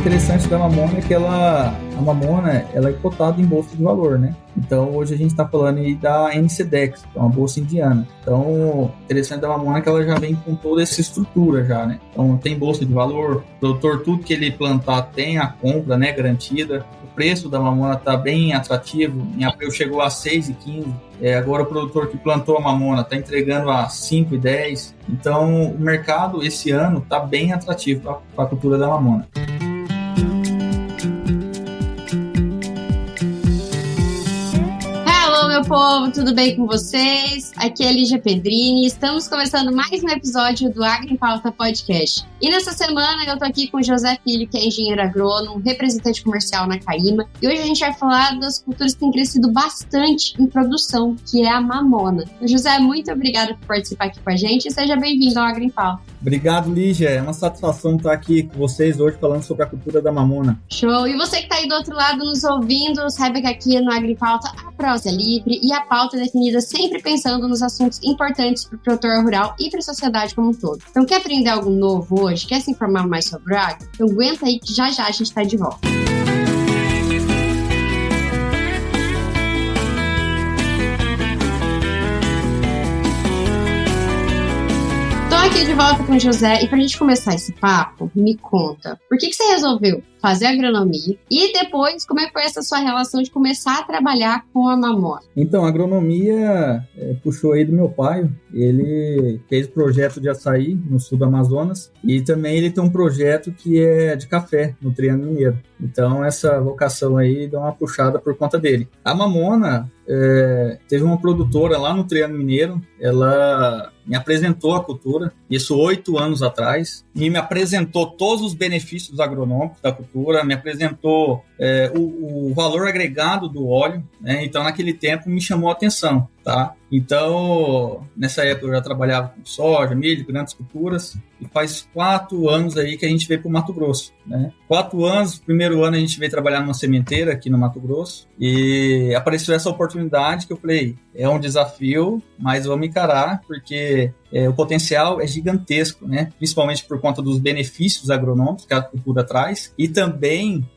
interessante da Mamona é que a Mamona ela é cotada em bolsa de valor, né? Então, hoje a gente está falando aí da NCDEX, que é uma bolsa indiana. Então, o interessante da Mamona é que ela já vem com toda essa estrutura já, né? Então, tem bolsa de valor, o produtor, tudo que ele plantar tem a compra, né, garantida. O preço da Mamona está bem atrativo, em abril chegou a R$ 6,15. Agora o produtor que plantou a Mamona está entregando a R$ 5,10. Então, o mercado esse ano está bem atrativo para a cultura da Mamona. Meu povo, tudo bem com vocês? Aqui é Lígia Pedrini, estamos começando mais um episódio do Agro em Pauta Podcast. E nessa semana eu tô aqui com o José Filho, que é engenheiro agrônomo, representante comercial na Caima, e hoje a gente vai falar das culturas que têm crescido bastante em produção, que é a Mamona. José, muito obrigada por participar aqui com a gente e seja bem-vindo ao Agro em Pauta. Obrigado, Lígia, é uma satisfação estar aqui com vocês hoje falando sobre a cultura da Mamona. Show! E você que tá aí do outro lado nos ouvindo, saiba que aqui no Agro em Pauta a prosa é livre e a pauta é definida sempre pensando nos assuntos importantes para o produtor rural e para a sociedade como um todo. Então, quer aprender algo novo hoje? Quer se informar mais sobre o agro? Então, aguenta aí que já a gente está de volta. Estou aqui de volta com o José e para a gente começar esse papo, me conta, por que você resolveu fazer agronomia e depois como é que foi essa sua relação de começar a trabalhar com a Mamona? Então, a agronomia puxou aí do meu pai, ele fez projeto de açaí no sul do Amazonas e também ele tem um projeto que é de café no Triângulo Mineiro. Então, essa vocação aí dá uma puxada por conta dele. A Mamona teve uma produtora lá no Triângulo Mineiro, ela me apresentou a cultura, isso 8 anos atrás, e me apresentou todos os benefícios agronômicos da cultura, me apresentou o valor agregado do óleo, né? Então naquele tempo me chamou a atenção, tá? Então, nessa época eu já trabalhava com soja, milho, grandes culturas, e faz 4 anos aí que a gente veio para o Mato Grosso, né? 4 anos, primeiro ano a gente veio trabalhar numa sementeira aqui no Mato Grosso, e apareceu essa oportunidade que eu falei, é um desafio, mas vamos encarar, porque o potencial é gigantesco, né? Principalmente por conta dos benefícios agronômicos que a cultura traz, e também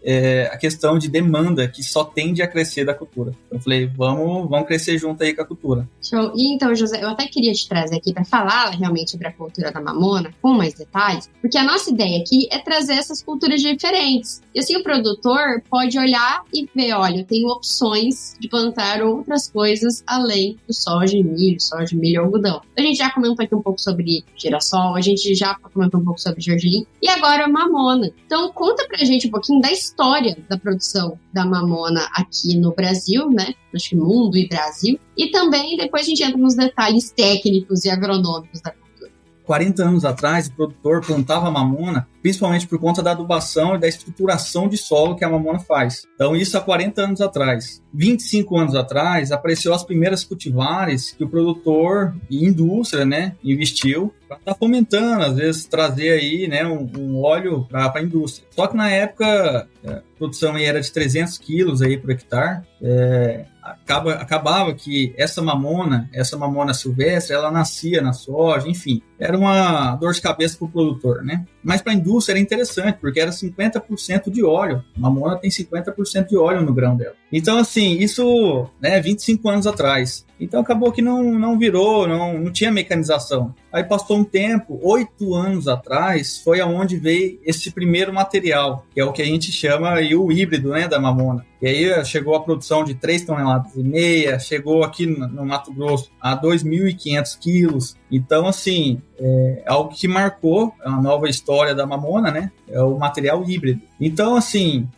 a questão de demanda, que só tende a crescer da cultura. Então, eu falei, vamos crescer junto aí com a cultura. Show. E então, José, eu até queria te trazer aqui para falar realmente sobre a cultura da Mamona, com mais detalhes, porque a nossa ideia aqui é trazer essas culturas diferentes. E assim o produtor pode olhar e ver, olha, eu tenho opções de plantar outras coisas além do soja e milho, algodão. A gente já comentou aqui um pouco sobre girassol, a gente já comentou um pouco sobre gergelim, e agora a Mamona. Então, conta pra gente um pouquinho da história da produção da Mamona aqui no Brasil, né? Acho que mundo e Brasil. E também depois a gente entra nos detalhes técnicos e agronômicos da cultura. 40 anos atrás, o produtor plantava a Mamona, principalmente por conta da adubação e da estruturação de solo que a Mamona faz. Então, isso há 40 anos atrás. 25 anos atrás, apareceu as primeiras cultivares que o produtor e indústria, né, investiu para estar fomentando, às vezes trazer aí, né, um óleo para a indústria. Só que na época, a produção aí era de 300 quilos aí por hectare. Acabava que essa mamona silvestre, ela nascia na soja, enfim, era uma dor de cabeça para o produtor, né? Mas para a indústria era interessante, porque era 50% de óleo. A mamona tem 50% de óleo no grão dela. Então, assim, isso, né, 25 anos atrás. Então, acabou que não virou, não tinha mecanização. Aí passou um tempo, 8 anos atrás, foi aonde veio esse primeiro material, que é o que a gente chama aí, o híbrido, né, da mamona. E aí chegou a produção de 3,5 toneladas, chegou aqui no Mato Grosso a 2.500 quilos. Então, assim, algo que marcou a nova história da Mamona, né? É o material híbrido. Então, assim,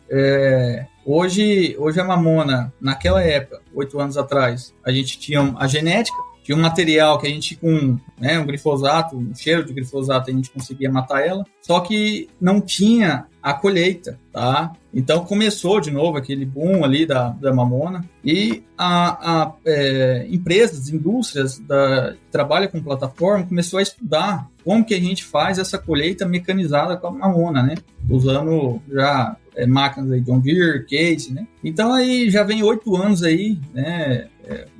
hoje a Mamona, naquela época, 8 anos atrás, a gente tinha a genética, tinha um material que a gente com, né, um glifosato, um cheiro de glifosato, a gente conseguia matar ela, só que não tinha a colheita, tá? Então começou de novo aquele boom ali da Mamona e empresas, indústrias que trabalham com plataforma começou a estudar como que a gente faz essa colheita mecanizada com a Mamona, né? Usando já máquinas aí, John Deere, Case, né? Então aí já vem 8 anos aí, né?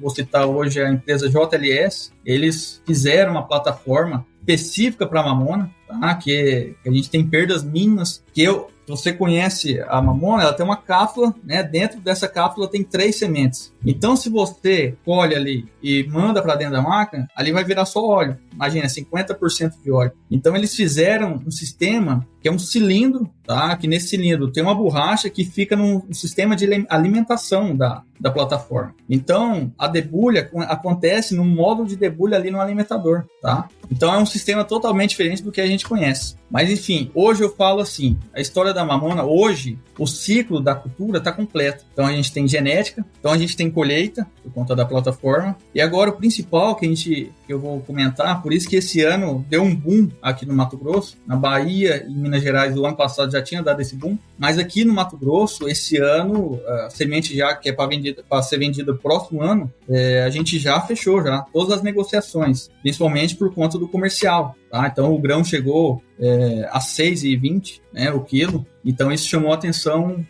Vou citar hoje a empresa JLS, eles fizeram uma plataforma específica para a mamona, tá? Que a gente tem perdas mínimas, se você conhece a mamona, ela tem uma cápsula, né? Dentro dessa cápsula tem 3 sementes. Então, se você colhe ali e manda para dentro da máquina, ali vai virar só óleo. Imagina, 50% de óleo. Então, eles fizeram um sistema que é um cilindro, tá? Que nesse cilindro tem uma borracha que fica no sistema de alimentação da plataforma. Então, a debulha acontece no módulo de debulha ali no alimentador, tá? Então, é um sistema totalmente diferente do que a gente conhece. Mas, enfim, hoje eu falo assim, a história da mamona, hoje, o ciclo da cultura está completo. Então, a gente tem genética, então a gente tem colheita, por conta da plataforma. E agora, o principal que eu vou comentar, por isso que esse ano deu um boom aqui no Mato Grosso, na Bahia e Minas Gerais, o ano passado já tinha dado esse boom, mas aqui no Mato Grosso, esse ano, a semente já que é para ser vendida no próximo ano, a gente já fechou todas as negociações, principalmente por conta do comercial. Tá? Então, o grão chegou a R$ 6,20, né, o quilo. Então, isso chamou a atenção,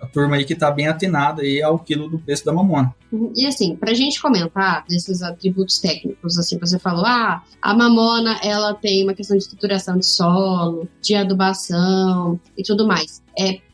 a turma aí que está bem atenada aí ao quilo do preço da mamona. E assim, para a gente comentar desses atributos técnicos, assim, você falou, a mamona, ela tem uma questão de estruturação de solo, de adubação e tudo mais.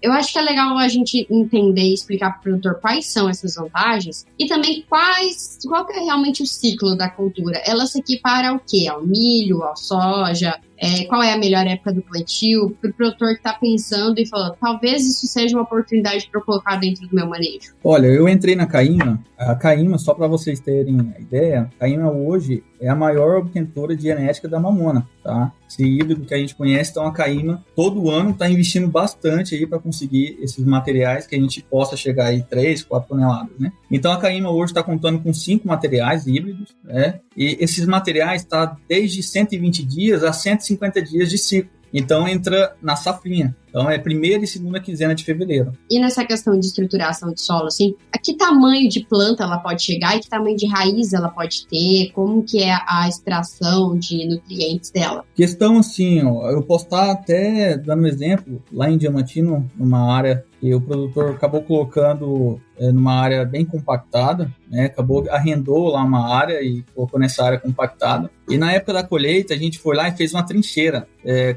Eu acho que é legal a gente entender e explicar para o produtor quais são essas vantagens e também qual que é realmente o ciclo da cultura. Ela se equipara ao quê? Ao milho, à soja? Qual é a melhor época do plantio? Para o produtor que está pensando e falando, talvez isso seja uma oportunidade para eu colocar dentro do meu manejo. Olha, eu entrei na Caima. A Caima, só para vocês terem a ideia, a Caima hoje é a maior obtentora de genética da mamona, tá? Esse híbrido que a gente conhece, então a Caima todo ano está investindo bastante aí para conseguir esses materiais que a gente possa chegar aí 3, 4 toneladas, né? Então a Caima hoje está contando com 5 materiais híbridos, né? E esses materiais estão desde 120 dias a 150 dias de ciclo. Então entra na safrinha. Então é primeira e segunda quinzena de fevereiro. E nessa questão de estruturação de solo, assim, a que tamanho de planta ela pode chegar e que tamanho de raiz ela pode ter? Como que é a extração de nutrientes dela? Questão assim, eu posso estar até dando um exemplo, lá em Diamantino, numa área que o produtor acabou colocando numa área bem compactada, né? Arrendou lá uma área e colocou nessa área compactada. E na época da colheita, a gente foi lá e fez uma trincheira.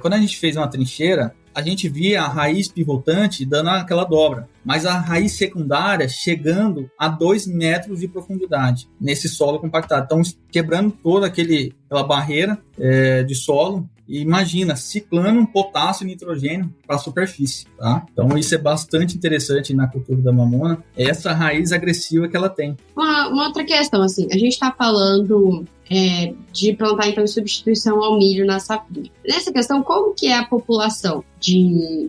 Quando a gente fez uma trincheira, a gente via a raiz pivotante dando aquela dobra, mas a raiz secundária chegando a 2 metros de profundidade nesse solo compactado. Então, quebrando toda aquela barreira de solo. E imagina, ciclando um potássio e nitrogênio para a superfície, tá? Então isso é bastante interessante na cultura da mamona, essa raiz agressiva que ela tem. Uma outra questão, assim, a gente está falando de plantar então em substituição ao milho na safrinha. Nessa questão, como que é a população de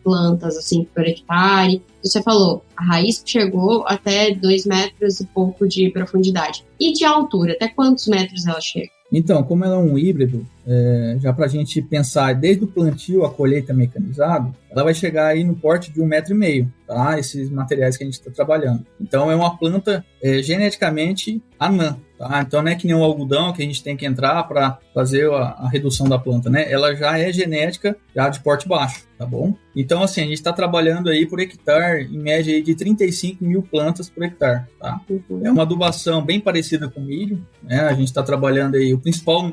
plantas assim por hectare? Você falou, a raiz chegou até 2 metros e pouco de profundidade. E de altura, até quantos metros ela chega? Então, como ela é um híbrido, já para a gente pensar desde o plantio à colheita mecanizado, ela vai chegar aí no porte de 1,5 metro, tá? Esses materiais que a gente está trabalhando. Então, é uma planta geneticamente anã, tá? Então, não é que nem o algodão que a gente tem que entrar para fazer a redução da planta, né? Ela já é genética, já de porte baixo, tá bom? Então, assim, a gente está trabalhando aí por hectare, em média aí de 35 mil plantas por hectare, tá? É uma adubação bem parecida com milho, né? A gente está trabalhando aí, o principal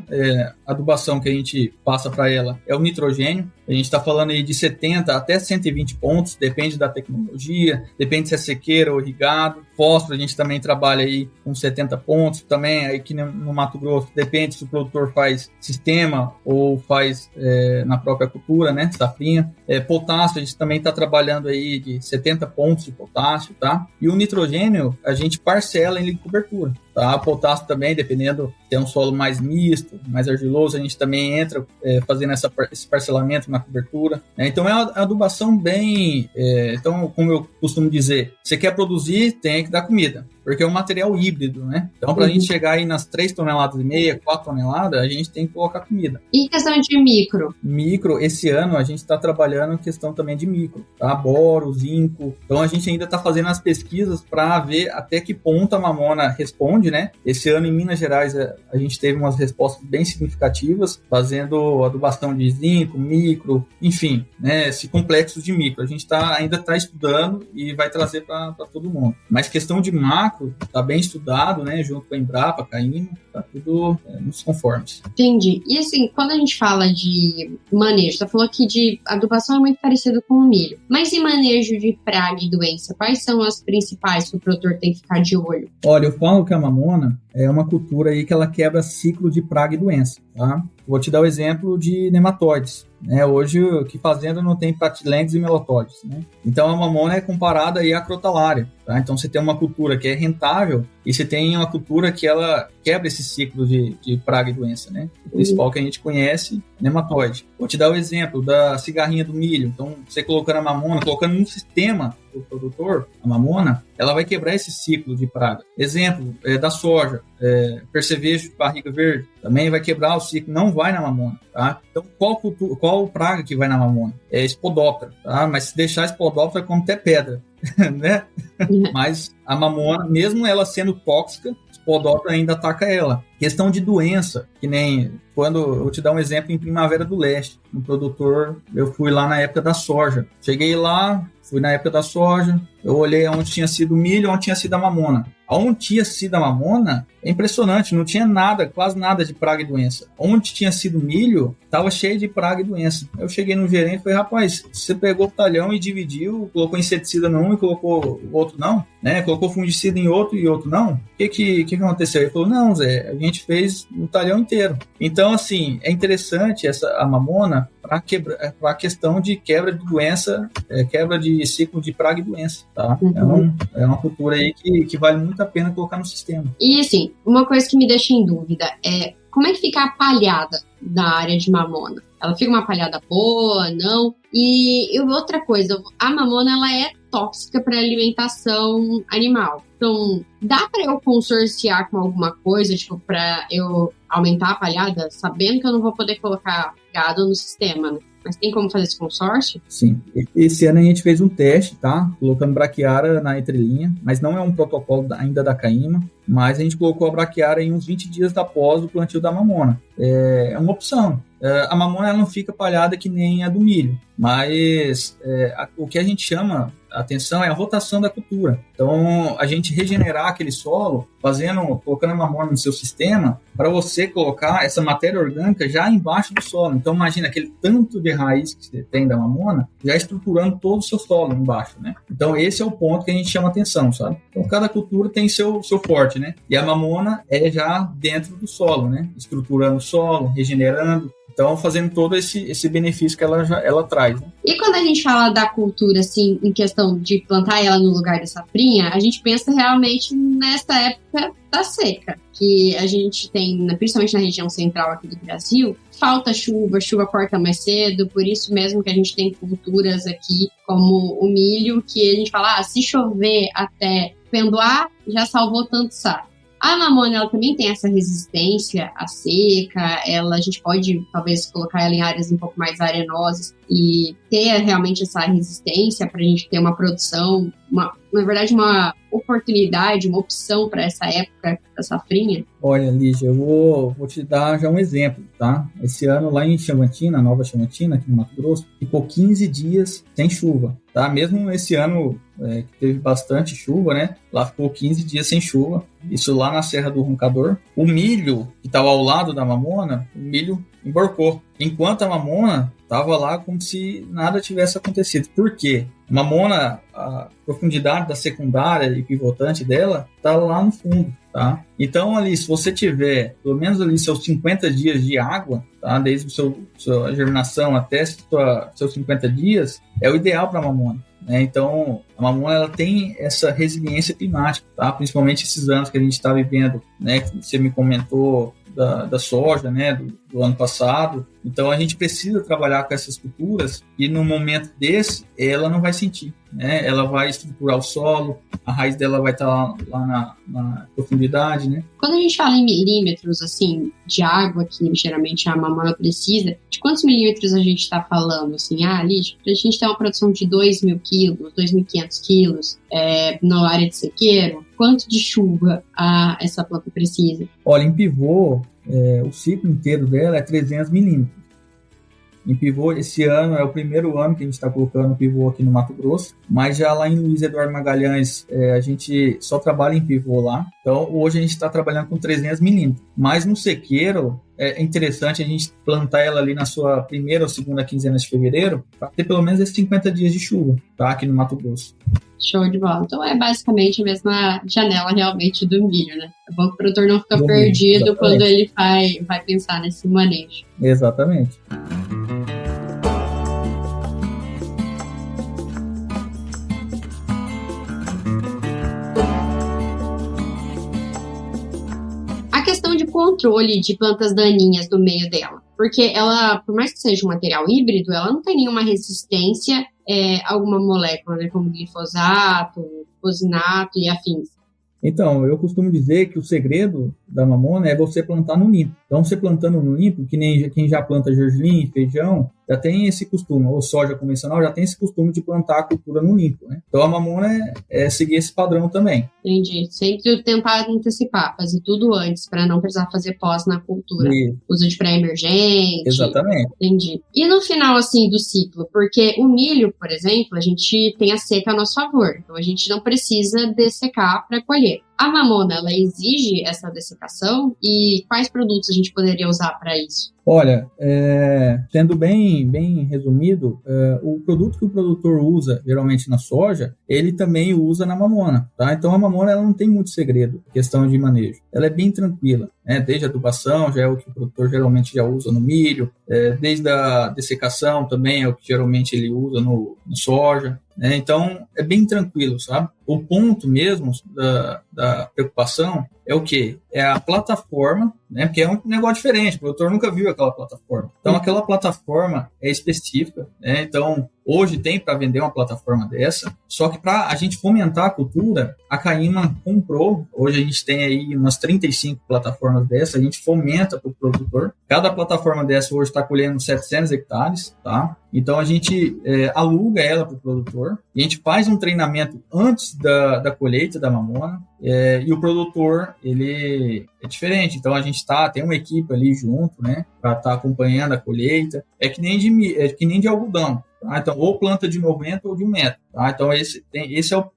adubação que a gente passa para ela é o nitrogênio. A gente está falando aí de 70 até 120 pontos, depende da tecnologia, depende se é sequeira ou irrigado. Fósforo, a gente também trabalha aí com 70 pontos, também aqui no Mato Grosso, depende se o produtor faz sistema ou faz na própria cultura, né, safrinha. Potássio, a gente também está trabalhando aí de 70 pontos de potássio, tá? E o nitrogênio, a gente parcela em cobertura. Tá? Potássio também, dependendo se é um solo mais misto, mais argiloso, a gente também entra fazendo esse parcelamento na cobertura, né? Então é uma adubação bem... então, como eu costumo dizer, você quer produzir, tem que dar comida, porque é um material híbrido, né? Então, para a gente chegar aí nas 3,5 toneladas, 4 toneladas, a gente tem que colocar comida. E questão de micro? Micro, esse ano a gente está trabalhando em questão também de micro, tá? Boro, zinco. Então, a gente ainda está fazendo as pesquisas para ver até que ponto a mamona responde, né? Esse ano em Minas Gerais a gente teve umas respostas bem significativas, fazendo adubação de zinco, micro, enfim, né? Esse complexo de micro. A gente ainda está estudando e vai trazer para todo mundo. Mas questão de macro, macro está bem estudado, né, junto com a Embrapa, com a INMA, está tudo nos conformes. Entendi. E assim, quando a gente fala de manejo, você falou que de adubação é muito parecido com o milho, mas em manejo de praga e doença, quais são as principais que o produtor tem que ficar de olho? Olha, eu falo que a mamona é uma cultura aí que ela quebra ciclo de praga e doença, tá? Vou te dar o exemplo de nematóides. Hoje, que fazenda não tem pratilentes e melotóides, né? Então, a mamona é comparada aí à crotalária, tá? Então, você tem uma cultura que é rentável e você tem uma cultura que ela quebra esse ciclo de praga e doença, né? O principal que a gente conhece, nematóide. Vou te dar o exemplo da cigarrinha do milho. Então, você colocando a mamona, colocando no sistema do produtor, a mamona, ela vai quebrar esse ciclo de praga. Exemplo da soja, percevejo de barriga verde, também vai quebrar o ciclo, não vai na mamona, tá? Então, qual praga que vai na mamona? É Spodoptera, tá? Mas se deixar Spodoptera, come até pedra, né? Mas a mamona, mesmo ela sendo tóxica, Spodoptera ainda ataca ela. Questão de doença, que nem quando eu vou te dar um exemplo em Primavera do Leste, no produtor, eu fui lá na época da soja. Cheguei lá, fui na época da soja, eu olhei onde tinha sido milho, onde tinha sido a mamona. Onde tinha sido a mamona, é impressionante, não tinha nada, quase nada de praga e doença. Onde tinha sido milho, estava cheio de praga e doença. Eu cheguei no gerente e falei, rapaz, você pegou o talhão e dividiu, colocou inseticida num e colocou o outro não, né? Colocou fungicida em outro e outro não. O que aconteceu? Ele falou, não, Zé, a gente fez o talhão inteiro. Então, assim, é interessante a mamona para a questão de quebra de doença, quebra de ciclo de praga e doença, tá? Uhum. É uma cultura aí que vale muito a pena colocar no sistema. E, assim, uma coisa que me deixa em dúvida é como é que fica a palhada da área de mamona? Ela fica uma palhada boa, não? E outra coisa, a mamona, ela é tóxica para alimentação animal. Então, dá para eu consorciar com alguma coisa, tipo, para eu aumentar a palhada, sabendo que eu não vou poder colocar gado no sistema, né? Mas tem como fazer esse consórcio? Sim. Esse ano a gente fez um teste, tá? Colocando braquiária na entrelinha, mas não é um protocolo ainda da CAIMA, mas a gente colocou a braquiária em uns 20 dias após o plantio da mamona. É uma opção. A mamona ela não fica palhada que nem a do milho, mas o que a gente chama a atenção é a rotação da cultura. Então, a gente regenerar aquele solo, colocando a mamona no seu sistema, para você colocar essa matéria orgânica já embaixo do solo. Então, imagina aquele tanto de raiz que você tem da mamona, já estruturando todo o seu solo embaixo, né? Então, esse é o ponto que a gente chama atenção, sabe? Então, cada cultura tem seu forte, né? E a mamona é já dentro do solo, né? Estruturando o solo, regenerando. Então, fazendo todo esse benefício que ela traz. Né? E quando a gente fala da cultura, assim, em questão de plantar ela no lugar da safrinha, a gente pensa realmente nessa época da seca, que a gente tem, principalmente na região central aqui do Brasil, falta chuva corta mais cedo, por isso mesmo que a gente tem culturas aqui como o milho, que a gente fala, se chover até pendoar, já salvou tanto saco. A mamona, ela também tem essa resistência à seca, a gente pode, talvez, colocar ela em áreas um pouco mais arenosas e ter realmente essa resistência para a gente ter uma produção, na verdade, uma oportunidade, uma opção para essa época da safrinha? Olha, Lígia, eu vou te dar já um exemplo, tá? Esse ano lá em Chavantina, Nova Chavantina, aqui no Mato Grosso, ficou 15 dias sem chuva, tá? Mesmo esse ano que teve bastante chuva, né? Lá ficou 15 dias sem chuva, isso lá na Serra do Roncador. O milho, que estava ao lado da mamona, o milho emborcou, enquanto a mamona estava lá como se nada tivesse acontecido. Por quê? A mamona, a profundidade da secundária e pivotante dela está lá no fundo, tá? Então, ali, se você tiver pelo menos ali seus 50 dias de água, tá? Desde sua germinação até seus 50 dias, é o ideal para a mamona. Então, a mamona ela tem essa resiliência climática, tá? Principalmente esses anos que a gente está vivendo, né? Que você me comentou da soja, né? Do ano passado. Então, a gente precisa trabalhar com essas culturas e no momento desse, ela não vai sentir, né? Ela vai estruturar o solo, a raiz dela vai estar lá na profundidade, né? Quando a gente fala em milímetros, assim, de água que geralmente a mamona precisa, de quantos milímetros a gente está falando, assim? Lígia, pra gente ter uma produção de 2.000 quilos, 2.500 quilos na área de sequeiro, quanto de chuva essa planta precisa? Olha, em pivô, o ciclo inteiro dela é 300 milímetros. em pivô. Esse ano é o primeiro ano que a gente está colocando pivô aqui no Mato Grosso, mas já lá em Luiz Eduardo Magalhães a gente só trabalha em pivô lá. Então hoje a gente está trabalhando com 300 milímetros. Mas no sequeiro é interessante a gente plantar ela ali na sua primeira ou segunda quinzena de fevereiro para ter pelo menos esses 50 dias de chuva, tá? Aqui no Mato Grosso. Show de bola. Então é basicamente a mesma janela realmente do milho, né? É bom que o produtor não fica perdido milho, quando ele vai pensar nesse manejo. Exatamente. A questão de controle de plantas daninhas no meio dela. Porque ela, por mais que seja um material híbrido, ela não tem nenhuma resistência a alguma molécula, né? Como glifosato, fosinato e afins. Então, eu costumo dizer que o segredo da mamona é você plantar no limpo. Então, você plantando no limpo, que nem quem já planta gergelim, feijão, já tem esse costume, ou soja convencional, já tem esse costume de plantar a cultura no limpo, né? Então, a mamona é seguir esse padrão também. Entendi. Sempre tentar antecipar, fazer tudo antes, para não precisar fazer pós na cultura. Isso. Uso de pré-emergente. Exatamente. Entendi. E no final, assim, do ciclo? Porque o milho, por exemplo, a gente tem a seca a nosso favor. Então, a gente não precisa dessecar para colher. A mamona, ela exige essa dessecação? E quais produtos a gente poderia usar para isso? Olha, sendo bem resumido, o produto que o produtor usa, geralmente na soja, ele também usa na mamona, tá? Então, a mamona ela não tem muito segredo, questão de manejo. Ela é bem tranquila, né? Desde a adubação, já é o que o produtor geralmente já usa no milho, desde a dessecação também é o que geralmente ele usa no soja. Então, é bem tranquilo, sabe? O ponto mesmo da preocupação é o quê? É a plataforma, né? Porque é um negócio diferente, o produtor nunca viu aquela plataforma. Então, aquela plataforma é específica, né? Então, hoje tem para vender uma plataforma dessa, só que para a gente fomentar a cultura, a Caima comprou, hoje a gente tem aí umas 35 plataformas dessa, a gente fomenta para o produtor. Cada plataforma dessa hoje está colhendo 700 hectares, tá? Então, a gente aluga ela para o produtor, e a gente faz um treinamento antes da colheita da mamona, e o produtor, ele é diferente. Então, a gente tem uma equipe ali junto, né, para estar acompanhando a colheita. É que nem de algodão. Tá? Então, ou planta de 90 ou de 1 metro. Tá? Então, esse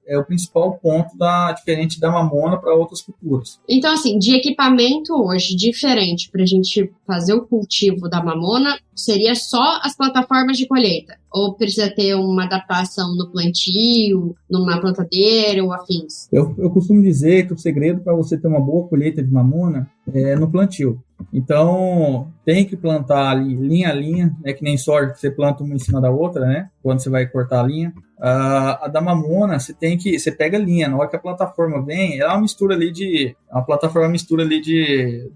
é o principal ponto diferente da mamona para outras culturas. Então, assim, de equipamento hoje diferente para a gente fazer o cultivo da mamona, seria só as plataformas de colheita? Ou precisa ter uma adaptação no plantio, numa plantadeira ou afins? Eu costumo dizer que o segredo para você ter uma boa colheita de mamona é no plantio. Então, tem que plantar ali linha a linha, né, que nem soja, que você planta uma em cima da outra, né, quando você vai cortar a linha. A da mamona, você pega a linha, na hora que a plataforma vem, ela é uma mistura ali de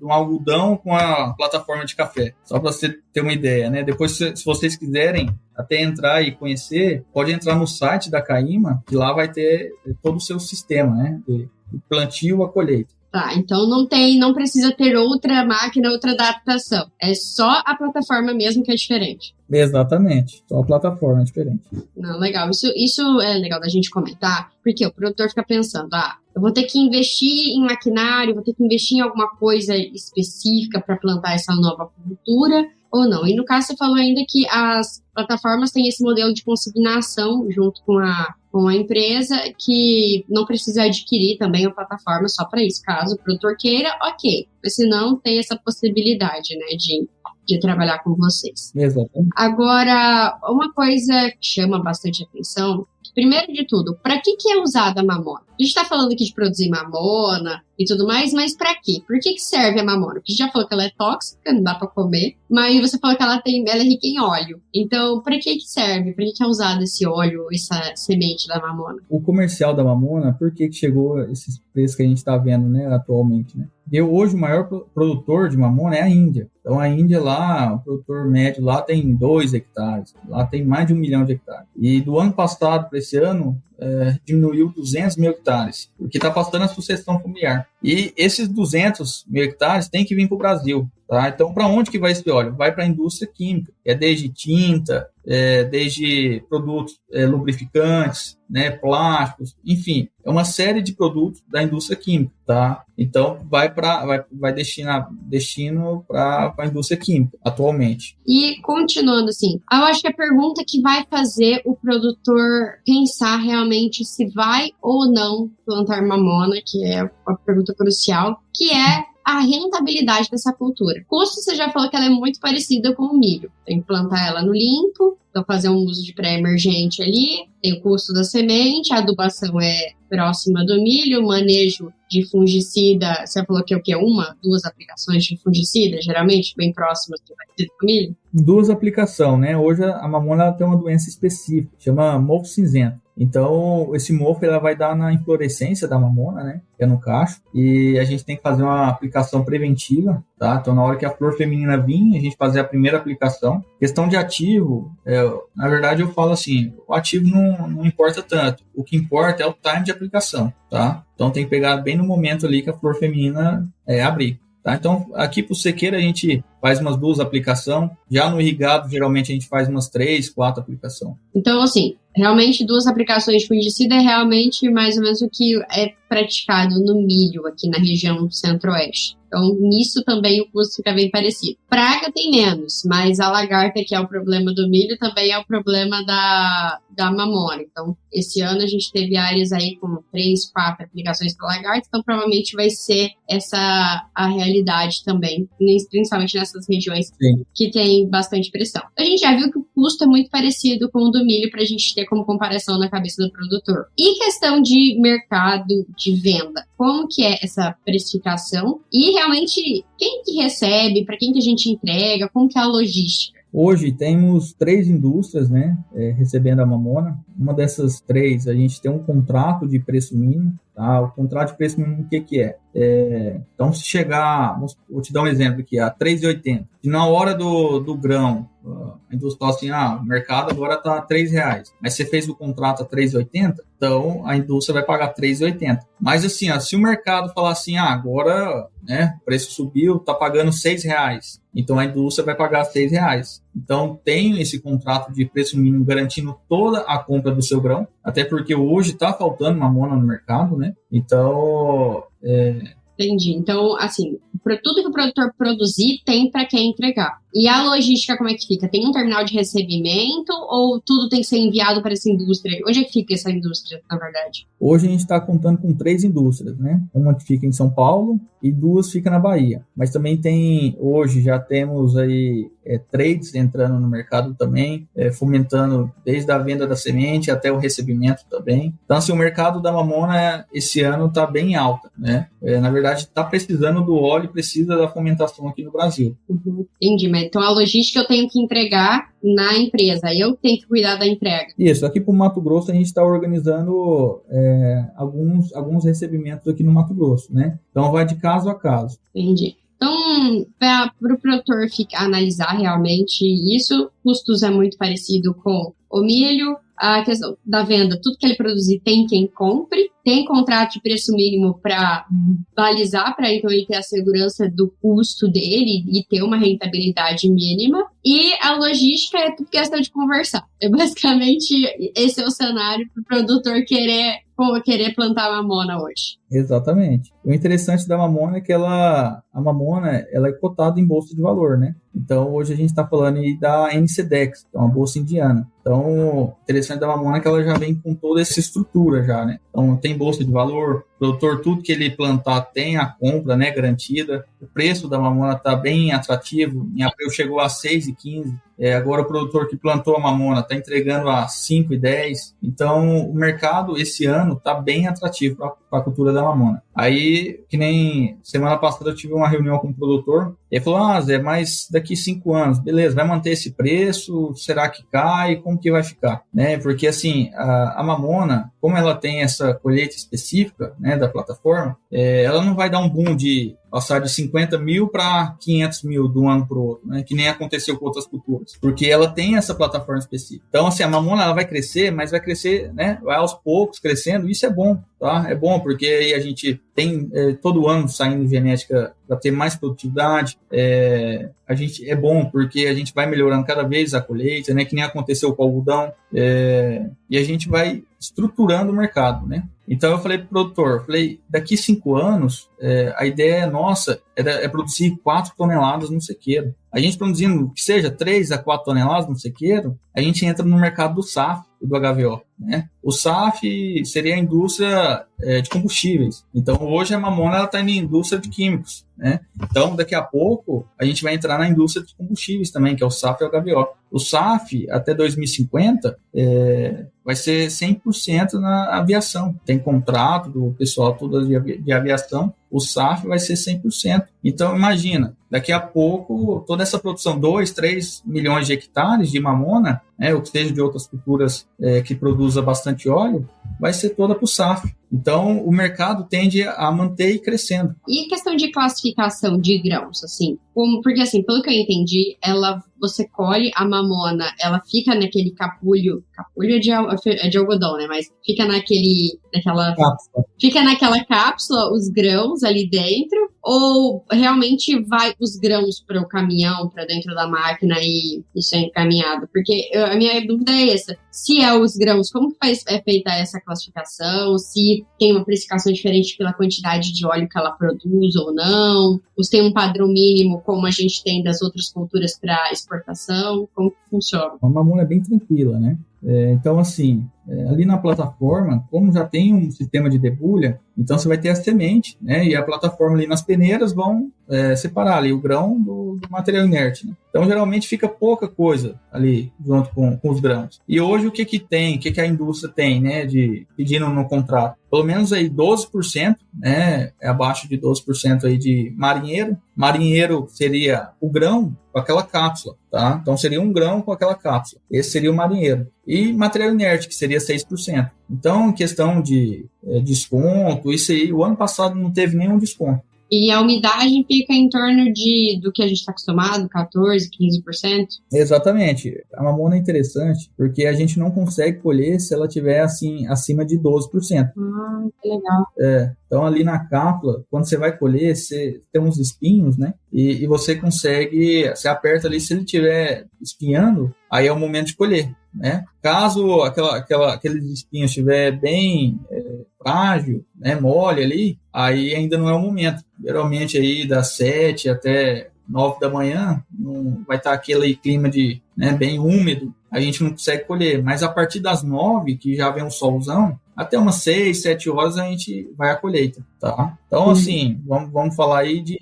um algodão com a plataforma de café, só para você ter uma ideia, né? Depois, se vocês quiserem até entrar e conhecer, pode entrar no site da Caima, que lá vai ter todo o seu sistema, né, de plantio a colheita. Tá, então não precisa ter outra máquina, outra adaptação. É só a plataforma mesmo que é diferente. Exatamente, só a plataforma é diferente. Não, legal. Isso é legal da gente comentar, porque o produtor fica pensando, eu vou ter que investir em maquinário, vou ter que investir em alguma coisa específica para plantar essa nova cultura, ou não. E no caso você falou ainda que as plataformas têm esse modelo de consignação junto com a empresa, que não precisa adquirir também a plataforma só para isso. Caso o produtor queira, ok. Mas se não, tem essa possibilidade, né, de trabalhar com vocês. Exatamente. Agora, uma coisa que chama bastante atenção, primeiro de tudo, para que é usada a mamona? A gente está falando aqui de produzir mamona e tudo mais, mas para quê? Por que serve a mamona? Porque a gente já falou que ela é tóxica, não dá para comer, mas você falou que ela é rica em óleo. Então, para que serve? Para que é usado esse óleo, essa semente da mamona? O comercial da mamona, por que chegou esses preços que a gente está vendo, né, atualmente, né? E hoje o maior produtor de mamona é a Índia. Então a Índia lá, o produtor médio lá tem 2 hectares. Lá tem mais de 1 milhão de hectares. E do ano passado para esse ano, diminuiu 200 mil hectares, porque está passando a sucessão familiar. E esses 200 mil hectares têm que vir para o Brasil. Tá? Então, para onde que vai esse óleo? Vai para a indústria química, desde tinta, desde produtos lubrificantes, né, plásticos, enfim, é uma série de produtos da indústria química, tá? Então, vai destino para a indústria química, atualmente. E, continuando assim, eu acho que a pergunta que vai fazer o produtor pensar realmente se vai ou não plantar mamona, que é a pergunta crucial, que é a rentabilidade dessa cultura. Custo, você já falou que ela é muito parecida com o milho. Tem que plantar ela no limpo, então fazer um uso de pré-emergente ali, tem o custo da semente, a adubação é próxima do milho, o manejo de fungicida, você falou que é o quê? 1, 2 aplicações de fungicida, geralmente, bem próximas do milho? 2 aplicações, né? Hoje a mamona ela tem uma doença específica, chama mofo cinzento. Então, esse mofo ela vai dar na inflorescência da mamona, né? Que é no cacho. E a gente tem que fazer uma aplicação preventiva, tá? Então, na hora que a flor feminina vir, a gente fazer a primeira aplicação. Questão de ativo, na verdade eu falo assim, o ativo não importa tanto. O que importa é o time de aplicação, tá? Então, tem que pegar bem no momento ali que a flor feminina abrir. Tá? Então, aqui para o sequeiro a gente faz umas 2 aplicações. Já no irrigado, geralmente a gente faz umas 3, 4 aplicações. Então, assim, realmente 2 aplicações de fungicida é realmente mais ou menos o que é praticado no milho aqui na região centro-oeste. Então, nisso também o custo fica bem parecido. Praga tem menos, mas a lagarta, que é o problema do milho, também é o problema da mamona. Então, esse ano a gente teve áreas aí com 3, 4 aplicações para lagarta, então provavelmente vai ser essa a realidade também, principalmente nessas regiões Sim. que tem bastante pressão. A gente já viu que o custo é muito parecido com o do milho para a gente ter como comparação na cabeça do produtor. E questão de mercado de venda, como que é essa precificação e realmente quem que recebe, para quem que a gente entrega, como que é a logística? Hoje temos 3 indústrias, né, recebendo a mamona. Uma dessas 3, a gente tem um contrato de preço mínimo. Tá? O contrato de preço mínimo, o que é? Então, se chegar, vou te dar um exemplo aqui, a R$3,80. E na hora do grão, a indústria fala assim, o mercado agora está R$3, mas você fez o contrato a R$3,80, então a indústria vai pagar R$3,80. Mas assim, se o mercado falar assim, agora o preço subiu, está pagando R$6, então a indústria vai pagar R$6. Então tem esse contrato de preço mínimo garantindo toda a compra do seu grão, até porque hoje está faltando mamona no mercado, né? Então... Entendi. Então, assim, tudo que o produtor produzir tem para quem entregar. E a logística, como é que fica? Tem um terminal de recebimento ou tudo tem que ser enviado para essa indústria? Onde é que fica essa indústria, na verdade? Hoje a gente está contando com 3 indústrias, né? Uma que fica em São Paulo e 2 fica na Bahia. Mas também hoje já temos aí trades entrando no mercado também, fomentando desde a venda da semente até o recebimento também. Então, assim, o mercado da mamona esse ano está bem alta, né? Na verdade, está precisando do óleo, precisa da fomentação aqui no Brasil. Uhum. Entendi, mas então a logística eu tenho que entregar na empresa, eu tenho que cuidar da entrega. Isso, aqui para o Mato Grosso a gente está organizando alguns recebimentos aqui no Mato Grosso, né? Então vai de caso a caso. Entendi. Então, para o produtor analisar realmente isso, custos é muito parecido com o milho, a questão da venda, tudo que ele produzir tem quem compre, tem contrato de preço mínimo para balizar, para então ele ter a segurança do custo dele e ter uma rentabilidade mínima. E a logística é tudo questão de conversar. Basicamente, esse é o cenário para o produtor querer plantar mamona hoje. Exatamente. O interessante da mamona é que a mamona ela é cotada em bolsa de valor, né? Então, hoje a gente está falando aí da NCDEX, que é uma bolsa indiana. Então, o interessante da mamona é que ela já vem com toda essa estrutura já, né? Então, tem bolsa de valor, o produtor, tudo que ele plantar tem a compra, né, garantida. O preço da mamona está bem atrativo. Em abril chegou a R$6,15. Agora o produtor que plantou a mamona está entregando a R$5,10. Então, o mercado esse ano está bem atrativo a cultura da mamona. Aí, que nem semana passada eu tive uma reunião com o produtor, ele falou, Zé, mas daqui 5 anos, beleza, vai manter esse preço? Será que cai? Como que vai ficar? Né? Porque, assim, a mamona, como ela tem essa colheita específica, né, da plataforma, ela não vai dar um boom de passar de 50 mil para 500 mil de um ano para o outro, né? Que nem aconteceu com outras culturas, porque ela tem essa plataforma específica. Então, assim, a mamona ela vai crescer, mas vai crescer, né? Vai aos poucos crescendo, isso é bom, tá? É bom, porque aí a gente tem todo ano saindo genética para ter mais produtividade. É bom porque a gente vai melhorando cada vez a colheita, né? Que nem aconteceu com o algodão, e a gente vai estruturando o mercado, né? Então eu falei pro produtor, daqui 5 anos, a ideia nossa é produzir 4 toneladas no sequeiro. A gente produzindo, que seja 3 a 4 toneladas no sequeiro, a gente entra no mercado do SAF e do HVO, né? O SAF seria a indústria de combustíveis. Então hoje a mamona está na indústria de químicos, né? Então daqui a pouco a gente vai entrar na indústria de combustíveis também, que é o SAF e o HVO. O SAF, até 2050, vai ser 100% na aviação. Tem contrato do pessoal todo de aviação, o SAF vai ser 100%. Então, imagina, daqui a pouco, toda essa produção, 2, 3 milhões de hectares de mamona, ou seja, de outras culturas que produzam bastante óleo, vai ser toda para o SAF. Então, o mercado tende a manter e crescendo. E questão de classificação de grãos, assim? Porque, assim, pelo que eu entendi, você colhe a mamona, ela fica naquele capulho é de algodão, né? Mas fica naquela cápsula. Fica naquela cápsula, os grãos ali dentro, ou realmente vai os grãos para o caminhão, para dentro da máquina e isso é encaminhado? Porque a minha dúvida é essa. Se é os grãos, como que é feita essa classificação? Se tem uma precificação diferente pela quantidade de óleo que ela produz ou não? Ou se tem um padrão mínimo, como a gente tem das outras culturas para exportação? Como que funciona? A mamona é bem tranquila, né? Então, assim, ali na plataforma, como já tem um sistema de debulha, então você vai ter a semente, né? E a plataforma ali nas peneiras vão separar ali o grão do material inerte, né? Então, geralmente fica pouca coisa ali junto com os grãos. E hoje o que tem, o que a indústria tem, né? Pedindo no contrato? Pelo menos aí 12%, né? Abaixo de 12% aí de marinheiro. Marinheiro seria o grão com aquela cápsula, tá? Então seria um grão com aquela cápsula. Esse seria o marinheiro. E material inerte, que seria 6%. Então, em questão de desconto, isso aí, o ano passado não teve nenhum desconto. E a umidade fica em torno do que a gente está acostumado, 14%, 15%? Exatamente. A mamona é interessante porque a gente não consegue colher se ela estiver assim, acima de 12%. Que legal. Então, ali na cápsula, quando você vai colher, você tem uns espinhos, né? E você consegue, você aperta ali, se ele estiver espinhando, aí é o momento de colher, né? Caso aqueles espinhos estiver bem frágil, né, mole ali, aí ainda não é o momento. Geralmente aí das 7 até 9 da manhã, não vai estar aquele clima de, né, bem úmido, a gente não consegue colher. Mas a partir das 9, que já vem um solzão, até umas 6, 7 horas a gente vai à colheita, tá? Então, assim, vamos falar aí de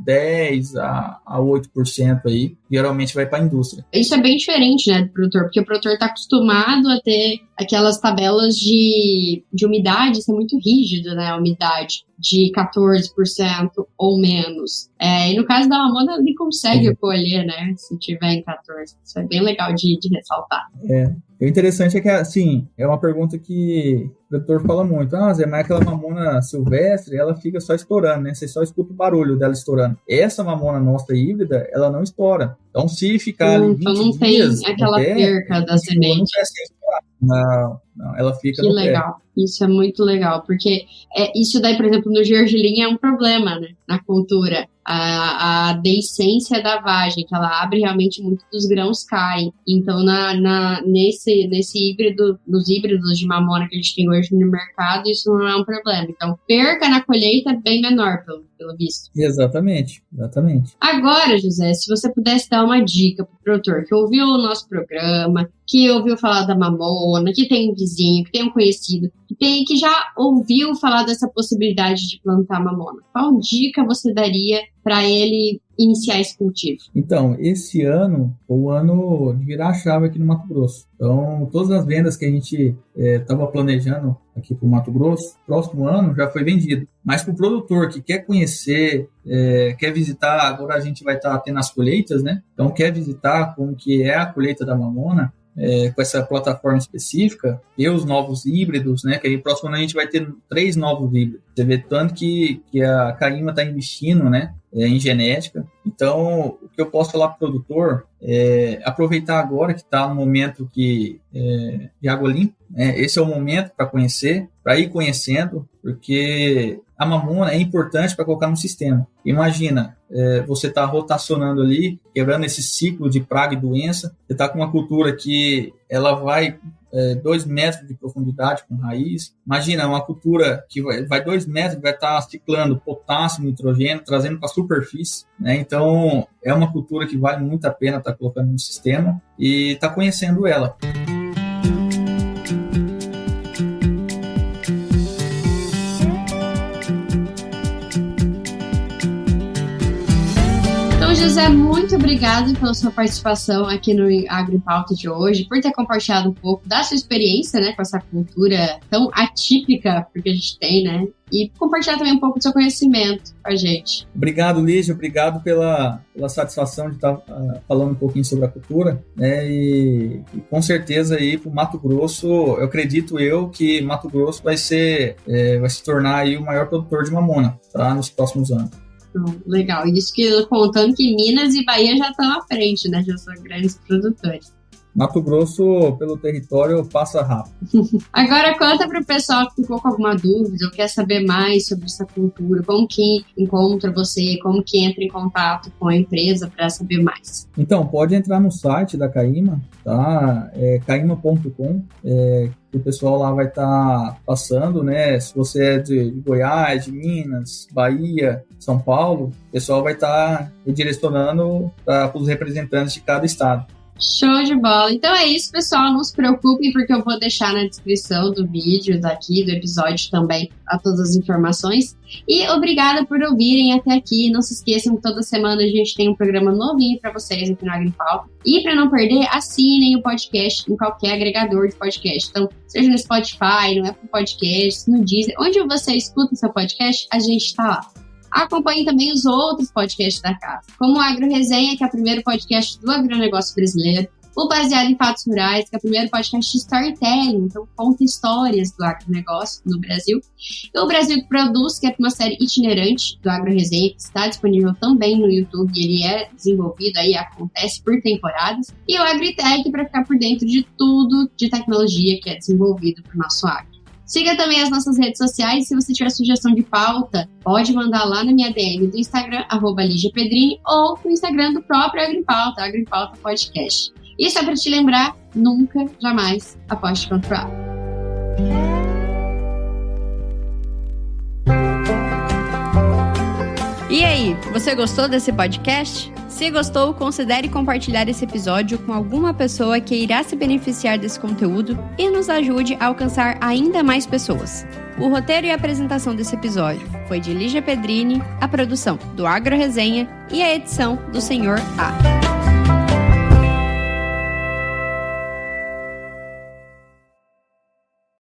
10 a 8% aí, geralmente vai para a indústria. Isso é bem diferente, né, do produtor, porque o produtor está acostumado a ter aquelas tabelas de umidade, isso é muito rígido, né, a umidade de 14% ou menos. E no caso da mamona, ele consegue colher, né, se tiver em 14%. Isso é bem legal de ressaltar. O interessante é que, assim, é uma pergunta que o produtor fala muito. Zé, mas aquela mamona silvestre, ela fica só estourando, né? Você só escuta o barulho dela estourando. Essa mamona nossa híbrida, ela não estoura. Então, se ficar ali 20 então não dias... tem aquela perca da semente. Não, ela fica no pé. Que legal. Isso é muito legal, porque isso daí, por exemplo, no gergelim é um problema, né, na cultura. A deiscência da vagem, que ela abre realmente muito dos grãos caem. Então, nesse híbrido, nos híbridos de mamona que a gente tem hoje no mercado, isso não é um problema. Então, perca na colheita é bem menor, pelo visto. Exatamente. Agora, José, se você pudesse dar uma dica para o produtor que ouviu o nosso programa, que ouviu falar da mamona, que tem um vizinho, que tem um conhecido, que já ouviu falar dessa possibilidade de plantar mamona? Qual dica você daria para ele iniciar esse cultivo? Então, esse ano foi o ano de virar a chave aqui no Mato Grosso. Então, todas as vendas que a gente estava planejando aqui para o Mato Grosso, próximo ano já foi vendido. Mas para o produtor que quer conhecer, quer visitar, agora a gente vai estar tendo as colheitas, né? Então, quer visitar como que é a colheita da mamona, com essa plataforma específica, e os novos híbridos, né? Que aí próximo ano a gente vai ter 3 novos híbridos. Você vê tanto que a Caima está investindo, né? Em genética. Então, o que eu posso falar para o produtor é aproveitar agora que está no momento de água limpa, né? Esse é o momento para conhecer, para ir conhecendo, porque a mamona é importante para colocar no sistema. Imagina, você está rotacionando ali, quebrando esse ciclo de praga e doença, você está com uma cultura que ela vai 2 metros de profundidade com raiz. Imagina, uma cultura que vai 2 metros, vai estar ciclando potássio, nitrogênio, trazendo para a superfície, né? Então, é uma cultura que vale muito a pena estar colocando no sistema e estar conhecendo ela. José, muito obrigado pela sua participação aqui no Agro em Pauta de hoje, por ter compartilhado um pouco da sua experiência, né, com essa cultura tão atípica que a gente tem, né, e compartilhar também um pouco do seu conhecimento com a gente. Obrigado, Lígia, obrigado pela satisfação de estar falando um pouquinho sobre a cultura, né, e com certeza aí para o Mato Grosso, eu acredito que Mato Grosso vai se tornar aí o maior produtor de mamona, tá, nos próximos anos. Legal, isso que contando que Minas e Bahia já estão à frente, né? Já são grandes produtores. Mato Grosso, pelo território, passa rápido. Agora conta para o pessoal que ficou com alguma dúvida ou quer saber mais sobre essa cultura, como que encontra você, como que entra em contato com a empresa para saber mais. Então, pode entrar no site da Caima, tá? caima.com, o pessoal lá vai estar passando, né? Se você é de Goiás, de Minas, Bahia, São Paulo, o pessoal vai estar redirecionando para os representantes de cada estado. Show de bola! Então é isso, pessoal. Não se preocupem, porque eu vou deixar na descrição do vídeo, daqui, do episódio também, todas as informações. E obrigada por ouvirem até aqui. Não se esqueçam que toda semana a gente tem um programa novinho para vocês aqui no Agro em Pauta. E para não perder, assinem o podcast em qualquer agregador de podcast. Então, seja no Spotify, no Apple Podcasts, no Deezer, onde você escuta o seu podcast, a gente está lá. Acompanhe também os outros podcasts da casa, como o Agro Resenha, que é o primeiro podcast do agronegócio brasileiro, o Baseado em Fatos Rurais, que é o primeiro podcast de storytelling, então conta histórias do agronegócio no Brasil, e o Brasil que Produz, que é uma série itinerante do Agro Resenha, que está disponível também no YouTube, ele é desenvolvido aí, acontece por temporadas, e o AgriTech, para ficar por dentro de tudo de tecnologia que é desenvolvido por nosso agro. Siga também as nossas redes sociais. Se você tiver sugestão de pauta, pode mandar lá na minha DM do Instagram, @LígiaPedrini, ou no Instagram do próprio Agro em Pauta, Agro em Pauta Podcast. E só para te lembrar, nunca, jamais aposte contra o agro. E aí, você gostou desse podcast? Se gostou, considere compartilhar esse episódio com alguma pessoa que irá se beneficiar desse conteúdo e nos ajude a alcançar ainda mais pessoas. O roteiro e a apresentação desse episódio foi de Lígia Pedrini, a produção do Agro Resenha e a edição do Senhor A.